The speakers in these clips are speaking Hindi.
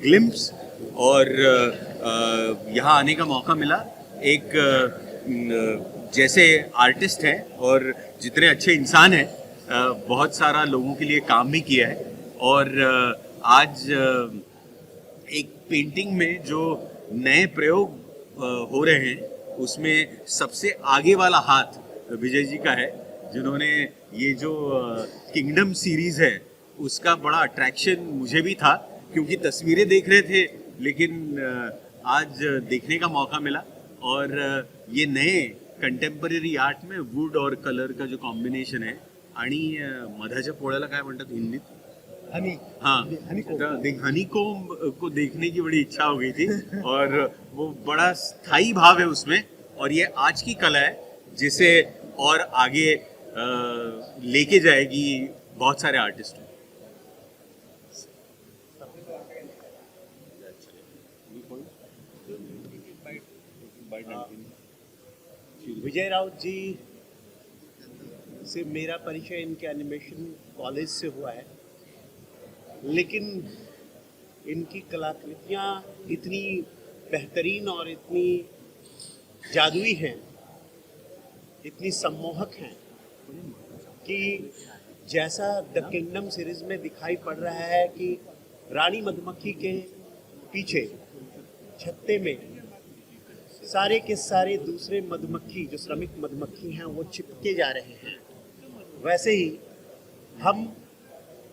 ग्लिम्स और यहाँ आने का मौका मिला। एक जैसे आर्टिस्ट हैं और जितने अच्छे इंसान हैं, बहुत सारा लोगों के लिए काम भी किया है। और आज एक पेंटिंग में जो नए प्रयोग हो रहे हैं उसमें सबसे आगे वाला हाथ विजय जी का है, जिन्होंने ये जो किंगडम सीरीज़ है उसका बड़ा अट्रैक्शन मुझे भी था, क्योंकि तस्वीरें देख रहे थे लेकिन आज देखने का मौका मिला। और ये नए कंटेम्पररी आर्ट में वुड और कलर का जो कॉम्बिनेशन आहे आणि मधाच्या पोळ्याला काय म्हणतात हिंदीत, हनी, हाँ, हनीकोम्ब को देखने की बड़ी इच्छा हो गई थी। और वो बड़ा स्थायी भाव है उसमें, और ये आज की कला है जिसे और आगे लेके जाएगी बहुत सारे आर्टिस्ट। विजय राउत जी से मेरा परिचय इनके एनिमेशन कॉलेज से हुआ है, लेकिन इनकी कलाकृतियाँ इतनी बेहतरीन और इतनी जादुई हैं, इतनी सम्मोहक हैं कि जैसा द किंगडम सीरीज में दिखाई पड़ रहा है कि रानी मधुमक्खी के पीछे छत्ते में सारे के सारे दूसरे मधुमक्खी जो श्रमिक मधुमक्खी हैं वो चिपके जा रहे हैं, वैसे ही हम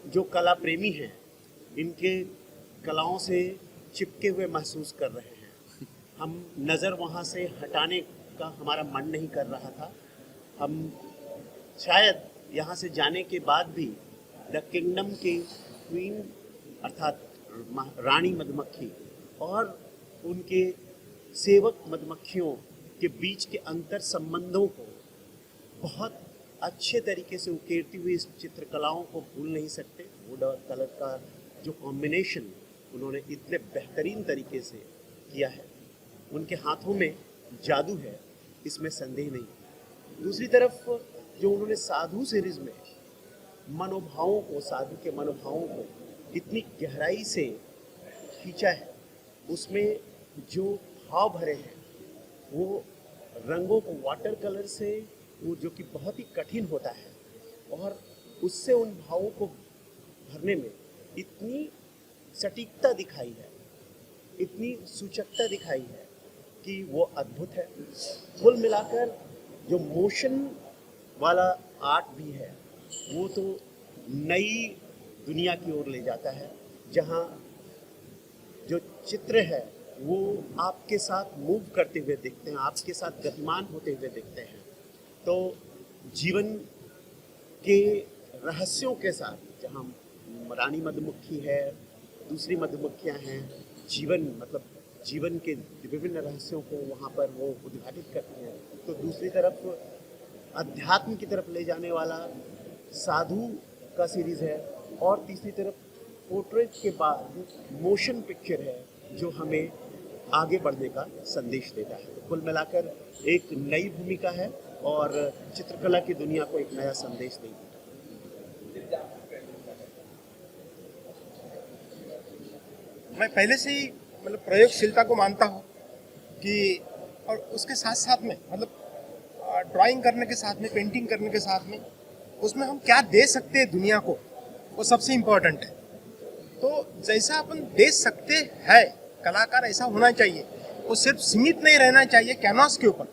जो कला प्रेमी हैं इनके कलाओं से चिपके हुए महसूस कर रहे हैं। हम नज़र वहाँ से हटाने का हमारा मन नहीं कर रहा था। हम शायद यहाँ से जाने के बाद भी द किंगडम की क्वीन अर्थात रानी मधुमक्खी और उनके सेवक मधुमक्खियों के बीच के अंतर संबंधों को बहुत अच्छे तरीके से उकेरती हुई इस चित्रकलाओं को भूल नहीं सकते। वुड और कलर का जो कॉम्बिनेशन उन्होंने इतने बेहतरीन तरीके से किया है, उनके हाथों में जादू है, इसमें संदेह नहीं। दूसरी तरफ जो उन्होंने साधु सीरीज में मनोभावों को, साधु के मनोभावों को इतनी गहराई से खींचा है, उसमें जो भाव भरे हैं वो रंगों को वाटर कलर से, वो जो कि बहुत ही कठिन होता है, और उससे उन भावों को भरने में इतनी सटीकता दिखाई है, इतनी सूचकता दिखाई है कि वो अद्भुत है। कुल मिलाकर जो मोशन वाला आर्ट भी है वो तो नई दुनिया की ओर ले जाता है, जहाँ जो चित्र है वो आपके साथ मूव करते हुए दिखते हैं, आपके साथ गतिमान होते हुए दिखते हैं। तो जीवन के रहस्यों के साथ, जहाँ रानी मधुमक्खी है, दूसरी मधुमक्खियाँ हैं, जीवन के विभिन्न रहस्यों को वहाँ पर वो उद्घाटित करती हैं, तो दूसरी तरफ अध्यात्म की तरफ ले जाने वाला साधु का सीरीज़ है, और तीसरी तरफ पोर्ट्रेट के बाद मोशन पिक्चर है जो हमें आगे बढ़ने का संदेश देता है। तो कुल मिलाकर एक नई भूमिका है और चित्रकला की दुनिया को एक नया संदेश देगी। मैं पहले से ही मतलब प्रयोगशीलता को मानता हूँ कि, और उसके साथ साथ में मतलब ड्राइंग करने के साथ में, पेंटिंग करने के साथ में, उसमें हम क्या दे सकते हैं दुनिया को, वो सबसे इम्पोर्टेंट है। तो जैसा अपन दे सकते हैं, कलाकार ऐसा होना चाहिए, वो सिर्फ सीमित नहीं रहना चाहिए कैनवास के ऊपर,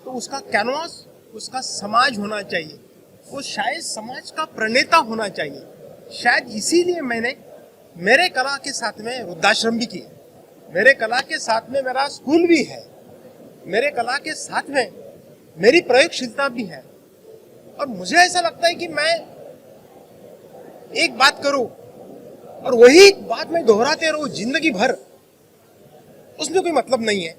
तो उसका कैनवास उसका समाज होना चाहिए, वो शायद समाज का प्रणेता होना चाहिए। शायद इसीलिए मैंने मेरे कला के साथ में वृद्धाश्रम भी किया, मेरे कला के साथ में मेरा स्कूल भी है, मेरे कला के साथ में मेरी प्रयोगशीलता भी है। और मुझे ऐसा लगता है कि मैं एक बात करूं और वही बात मैं दोहराते रहूं जिंदगी भर, उसमें कोई मतलब नहीं है।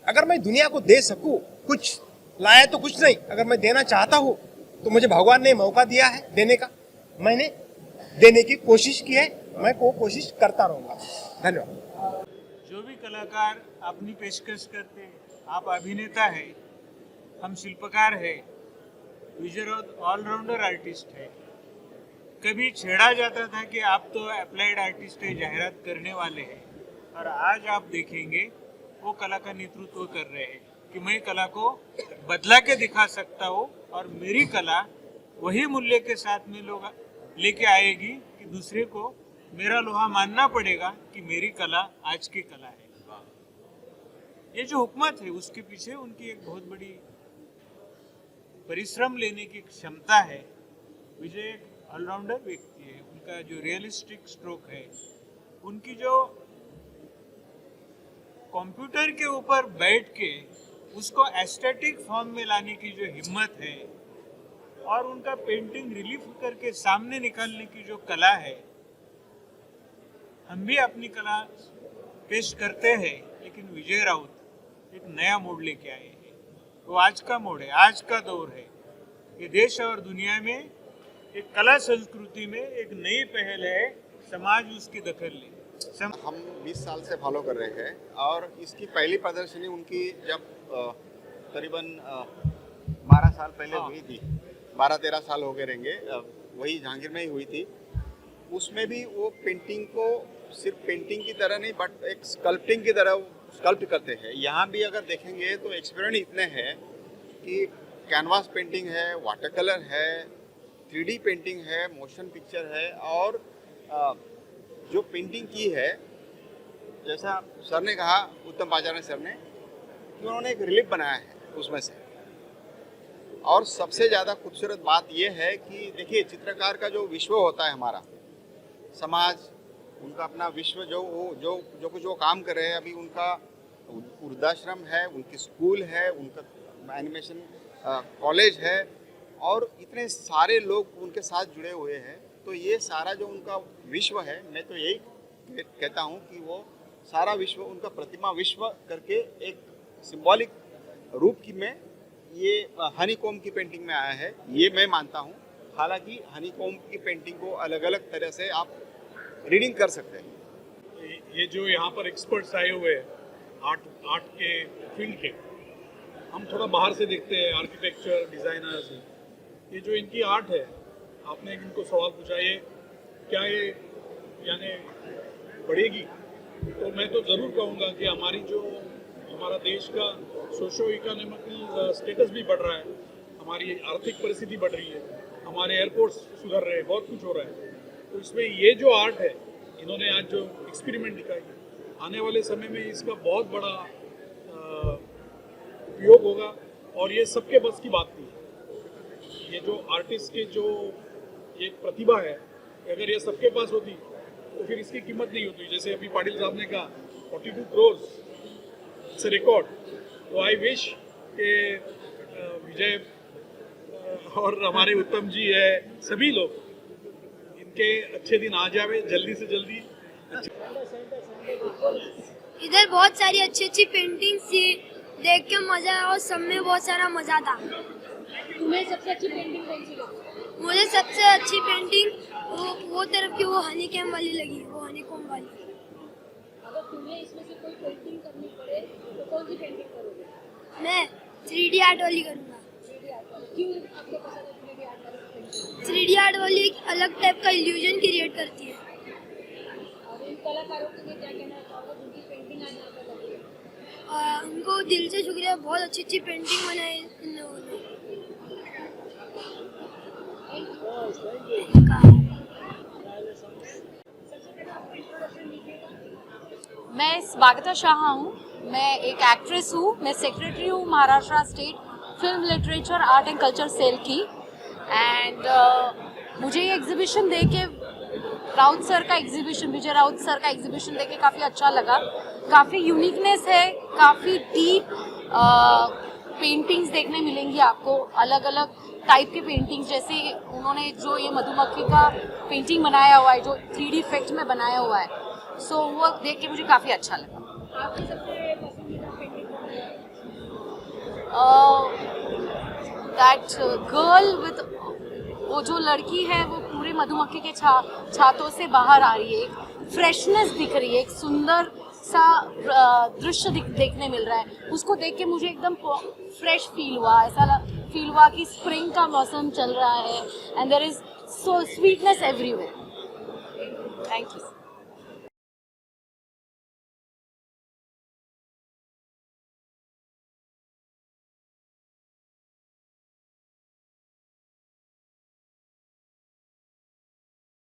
अगर मैं दुनिया को दे सकूं, कुछ लाया तो कुछ नहीं, अगर मैं देना चाहता हूं तो मुझे भगवान ने मौका दिया है देने का, मैंने देने की कोशिश की है, मैं वो कोशिश करता रहूंगा। धन्यवाद। जो भी कलाकार अपनी पेशकश करते हैं, आप अभिनेता है, हम शिल्पकार है, विजय राउत ऑलराउंडर आर्टिस्ट है। कभी छेड़ा जाता था कि आप तो अप्लाइड आर्टिस्ट है, जाहिरात करने वाले हैं, और आज आप देखेंगे वो कला का नेतृत्व कर रहे हैं कि मैं कला को बदला के दिखा सकता हूँ, और मेरी कला वही मूल्य के साथ में लोग लेके आएगी कि दूसरे को मेरा लोहा मानना पड़ेगा कि मेरी कला आज की कला है। ये जो हुकूमत है उसके पीछे उनकी एक बहुत बड़ी परिश्रम लेने की क्षमता है। विजय एक ऑलराउंडर व्यक्ति है, उनका जो रियलिस्टिक स्ट्रोक है, उनकी जो कंप्यूटर के ऊपर बैठ के उसको एस्थेटिक फॉर्म में लाने की जो हिम्मत है, और उनका पेंटिंग रिलीफ करके सामने निकालने की जो कला है, हम भी अपनी कला पेश करते हैं, लेकिन विजय राउत एक नया मोड़ लेके आए हैं। वो आज का मोड़ है, आज का दौर है। ये देश और दुनिया में एक कला संस्कृति में एक नई पहल है, समाज उसकी दखल ले। हम 20 साल से फॉलो कर रहे हैं, और इसकी पहली प्रदर्शनी उनकी जब करीबन 12 साल पहले हुई थी, 12-13 साल हो गए रहेंगे, वही जहांगीर में ही हुई थी। उसमें भी वो पेंटिंग को सिर्फ पेंटिंग की तरह नहीं, बट एक स्कल्पटिंग की तरह स्कल्प्ट करते हैं। यहाँ भी अगर देखेंगे तो एक्सपेरिमेंट इतने हैं कि कैनवास पेंटिंग है, वाटर कलर है, 3D पेंटिंग है, मोशन पिक्चर है, और जो पेंटिंग की है, जैसा सर ने कहा, उत्तम पाचार्य सर ने, कि उन्होंने एक रिलीफ बनाया है उसमें से। और सबसे ज़्यादा खूबसूरत बात यह है कि देखिए, चित्रकार का जो विश्व होता है, हमारा समाज, उनका अपना विश्व, जो कुछ वो काम कर रहे हैं, अभी उनका वृद्धाश्रम है, उनकी स्कूल है, उनका एनिमेशन कॉलेज है, और इतने सारे लोग उनके साथ जुड़े हुए हैं। तो ये सारा जो उनका विश्व है, मैं तो यही कहता हूँ कि वो सारा विश्व उनका प्रतिमा विश्व करके एक सिंबॉलिक रूप की में ये हनीकॉम की पेंटिंग में आया है, ये मैं मानता हूँ। हालांकि हनीकॉम की पेंटिंग को अलग अलग तरह से आप रीडिंग कर सकते हैं। ये जो यहाँ पर एक्सपर्ट्स आए हुए हैं आर्ट के फील्ड के, हम थोड़ा बाहर से देखते हैं, आर्किटेक्चर डिज़ाइनर्स, ये जो इनकी आर्ट है, आपने इनको सवाल पूछा ये क्या ये यानी बढ़ेगी, तो मैं तो ज़रूर कहूँगा कि हमारा देश का सोशो इकोनॉमिकल स्टेटस भी बढ़ रहा है, हमारी आर्थिक परिस्थिति बढ़ रही है, हमारे एयरपोर्ट्स सुधर रहे हैं, बहुत कुछ हो रहा है। तो इसमें ये जो आर्ट है, इन्होंने आज जो एक्सपेरिमेंट दिखाई, आने वाले समय में इसका बहुत बड़ा होगा, और ये सबके बस की बात नहीं है। ये जो आर्टिस्ट के जो एक प्रतिभा है, अगर ये सबके पास होती तो फिर इसकी कीमत नहीं होती। जैसे अभी पाटिल साहब ने कहा 42 करोड़, इट्स रिकॉर्ड। तो आई विश के विजय और हमारे उत्तम जी है, सभी लोग इनके अच्छे दिन आ जावे जल्दी से जल्दी। इधर बहुत सारी अच्छी अच्छी पेंटिंग्स थी, देख के मजा आया और सब में बहुत सारा मजा था। तुम्हें सबसे अच्छी पेंटिंग कौन सी लगी? मुझे सबसे अच्छी पेंटिंग वो तरफ की वो हनी कैम वाली लगी, वो हनी कॉम वाली। अगर तुम्हें इसमें से कोई पेंटिंग करनी पड़े तो कौन सी पेंटिंग करोगे? मैं 3D आर्ट वाली करूँगा। 3D आर्ट वाली। क्यों आपको पसंद है 3D आर्ट वाली पेंटिंग? 3D आर्ट वाली एक अलग टाइप का इल्यूजन क्रिएट करती है। और इन कलाकारों के लिए क्या कहना चाहोगे जिनकी पेंटिंग आज यहाँ पर लगी है? उनको दिल से शुक्रिया, बहुत अच्छी अच्छी पेंटिंग बनाई इन लोगों ने। मैं स्वागता शाह हूँ। मैं एक एक्ट्रेस हूँ। मैं सेक्रेटरी हूँ Maharashtra state film literature art and culture cell की। एंड मुझे ये एग्जीबिशन देख के राउत सर का एग्जीबिशन, विजय राउत सर का एग्जीबिशन देख के काफ़ी अच्छा लगा। काफ़ी यूनिकनेस है, काफ़ी डीप पेंटिंग्स देखने मिलेंगी आपको, अलग अलग टाइप के पेंटिंग्स। जैसे उन्होंने जो ये मधुमक्खी का पेंटिंग बनाया हुआ है, जो 3D इफेक्ट में बनाया हुआ है, सो वो देख के मुझे काफ़ी अच्छा लगा। आपकी सबसे पसंदीदा पेंटिंग कौन सी है? दैट गर्ल विद, वो जो लड़की है वो पूरे मधुमक्खी के छातों से बाहर आ रही है, एक फ्रेशनेस दिख रही है, एक सुंदर सा दृश्य देखने मिल रहा है। उसको देख के मुझे एकदम फ्रेश फील हुआ, ऐसा फील हुआ कि स्प्रिंग का मौसम चल रहा है and there is so sweetness everywhere. Thank you.